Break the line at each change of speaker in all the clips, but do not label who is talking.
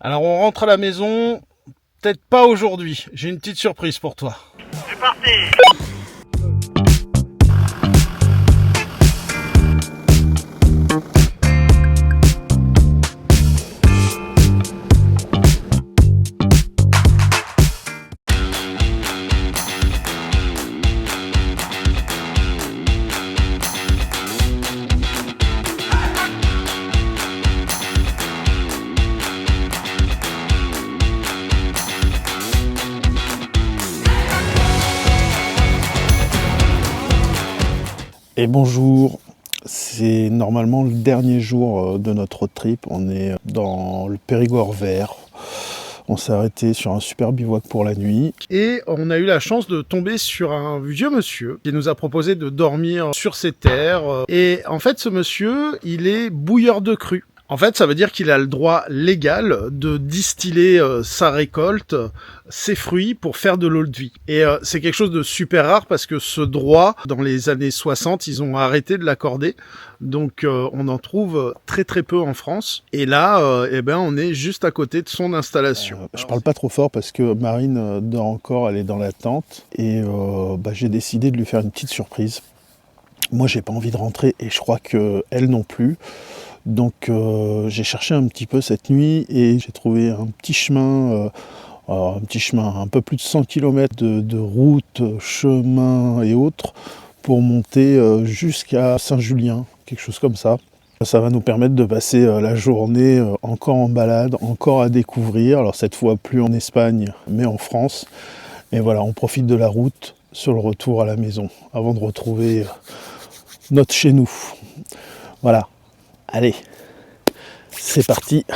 Alors on rentre à la maison, peut-être pas aujourd'hui, j'ai une petite surprise pour toi.
C'est parti.
Et bonjour, c'est normalement le dernier jour de notre road trip. On est dans le Périgord vert. On s'est arrêté sur un super bivouac pour la nuit.
Et on a eu la chance de tomber sur un vieux monsieur qui nous a proposé de dormir sur ses terres. Et en fait, ce monsieur, il est bouilleur de cru. En fait, ça veut dire qu'il a le droit légal de distiller sa récolte, ses fruits, pour faire de l'eau de vie. Et c'est quelque chose de super rare parce que ce droit, dans les années 60, ils ont arrêté de l'accorder. Donc on en trouve très très peu en France. Et là, on est juste à côté de son installation.
Je parle pas trop fort parce que Marine dort encore, elle est dans la tente. Et j'ai décidé de lui faire une petite surprise. Moi, j'ai pas envie de rentrer et je crois qu'elle non plus. Donc j'ai cherché un petit peu cette nuit et j'ai trouvé un petit chemin un peu plus de 100 km de route, chemin et autres pour monter jusqu'à Saint-Julien, quelque chose comme ça. Ça va nous permettre de passer la journée encore en balade, encore à découvrir, alors cette fois plus en Espagne mais en France. Et voilà, on profite de la route sur le retour à la maison avant de retrouver notre chez nous. Voilà. Allez, c'est parti,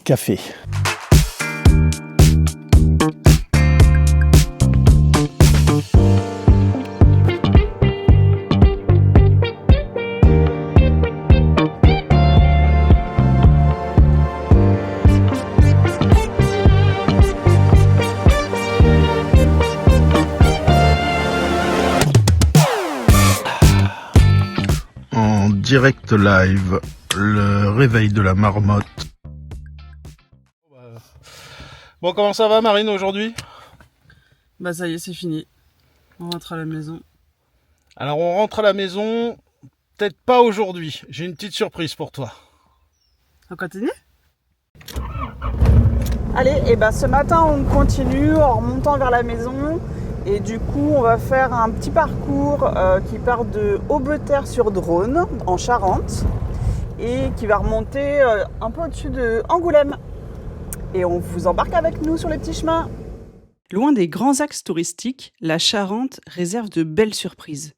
café.
En direct live, le réveil de la marmotte. Bon, comment ça va Marine aujourd'hui ?
Bah ça y est, c'est fini. On rentre à la maison.
Alors on rentre à la maison, peut-être pas aujourd'hui, j'ai une petite surprise pour toi.
On continue ?
Allez, et ce matin on continue en remontant vers la maison. Et du coup, on va faire un petit parcours qui part de Aubeterre-sur-Dronne, en Charente, et qui va remonter un peu au-dessus de Angoulême. Et on vous embarque avec nous sur les petits chemins.
Loin des grands axes touristiques, la Charente réserve de belles surprises.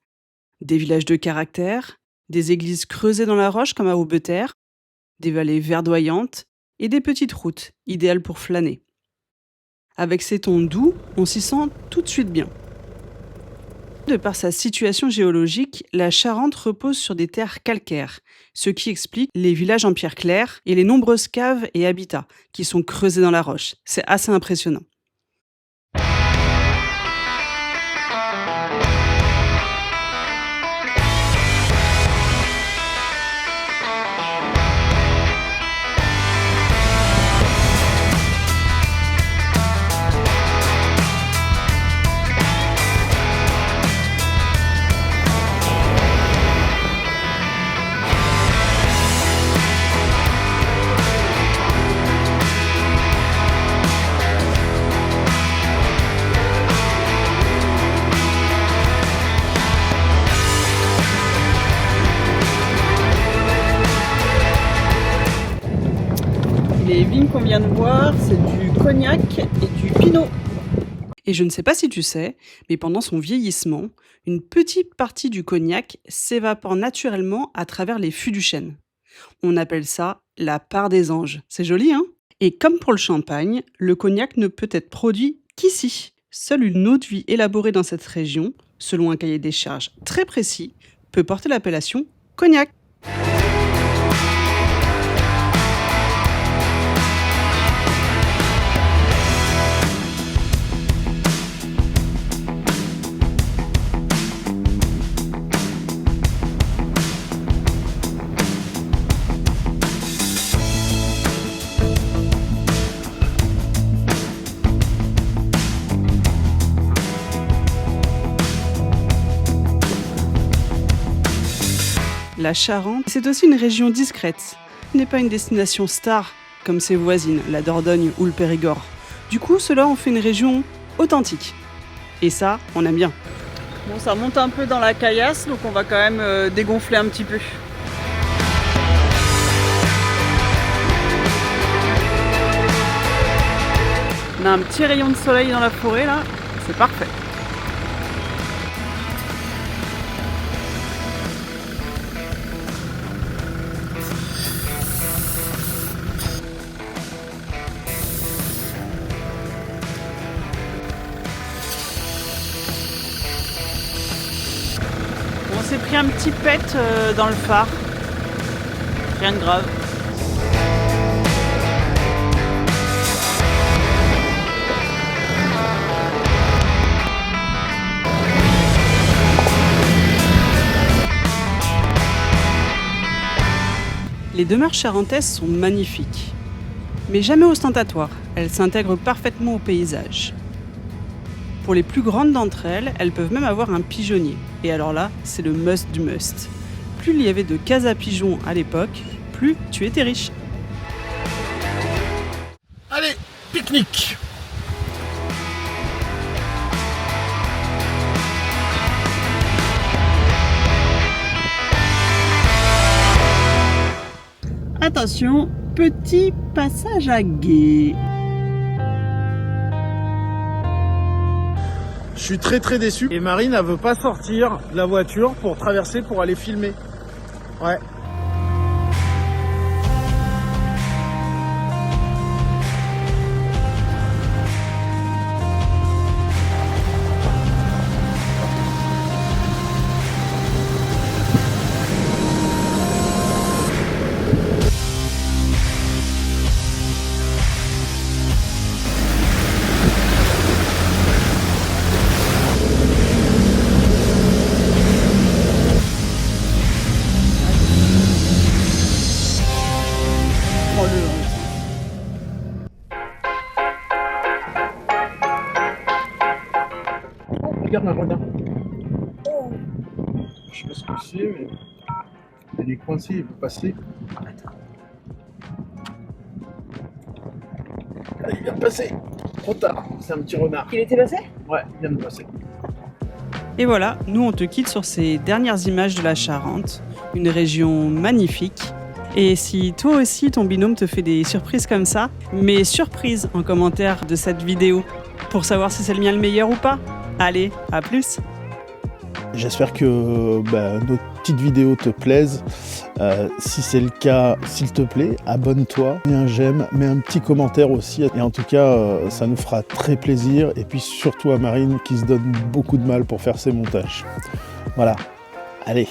Des villages de caractère, des églises creusées dans la roche comme à Aubeterre, des vallées verdoyantes et des petites routes, idéales pour flâner. Avec ses tons doux, on s'y sent tout de suite bien. De par sa situation géologique, la Charente repose sur des terres calcaires, ce qui explique les villages en pierre claire et les nombreuses caves et habitats qui sont creusés dans la roche. C'est assez impressionnant.
Les vignes qu'on vient de voir, c'est du cognac et du pinot.
Et je ne sais pas si tu sais, mais pendant son vieillissement, une petite partie du cognac s'évapore naturellement à travers les fûts du chêne. On appelle ça la part des anges. C'est joli, hein ? Et comme pour le champagne, le cognac ne peut être produit qu'ici. Seule une eau de vie élaborée dans cette région, selon un cahier des charges très précis, peut porter l'appellation cognac. la Charente, c'est aussi une région discrète. Ce n'est pas une destination star comme ses voisines, la Dordogne ou le Périgord. Du coup, cela en fait une région authentique. Et ça, on aime bien.
Bon, ça monte un peu dans la caillasse, donc on va quand même dégonfler un petit peu. On a un petit rayon de soleil dans la forêt là, c'est parfait. On s'est pris un petit pet dans le phare, rien de grave.
Les demeures charentaises sont magnifiques, mais jamais ostentatoires. Elles s'intègrent parfaitement au paysage. Pour les plus grandes d'entre elles, elles peuvent même avoir un pigeonnier. Et alors là, c'est le must du must. Plus il y avait de cases à pigeons à l'époque, plus tu étais riche.
Allez, pique-nique.
Attention, petit passage à gué.
Je suis très déçu. Et Marine, elle veut pas sortir de la voiture pour traverser pour aller filmer. Ouais. Regarde, regarde. Je sais pas ce que c'est, mais elle est coincée, il peut passer. Allez, il vient de passer. Trop tard, c'est un petit renard.
Il était passé ?
Ouais, il vient de passer.
Et voilà, nous on te quitte sur ces dernières images de la Charente, une région magnifique. Et si toi aussi ton binôme te fait des surprises comme ça, mets surprise en commentaire de cette vidéo pour savoir si c'est le mien le meilleur ou pas. Allez, à plus!
J'espère que nos petites vidéos te plaisent. Si c'est le cas, s'il te plaît, abonne-toi, mets un j'aime, mets un petit commentaire aussi. Et en tout cas, ça nous fera très plaisir. Et puis surtout à Marine qui se donne beaucoup de mal pour faire ses montages. Voilà, allez!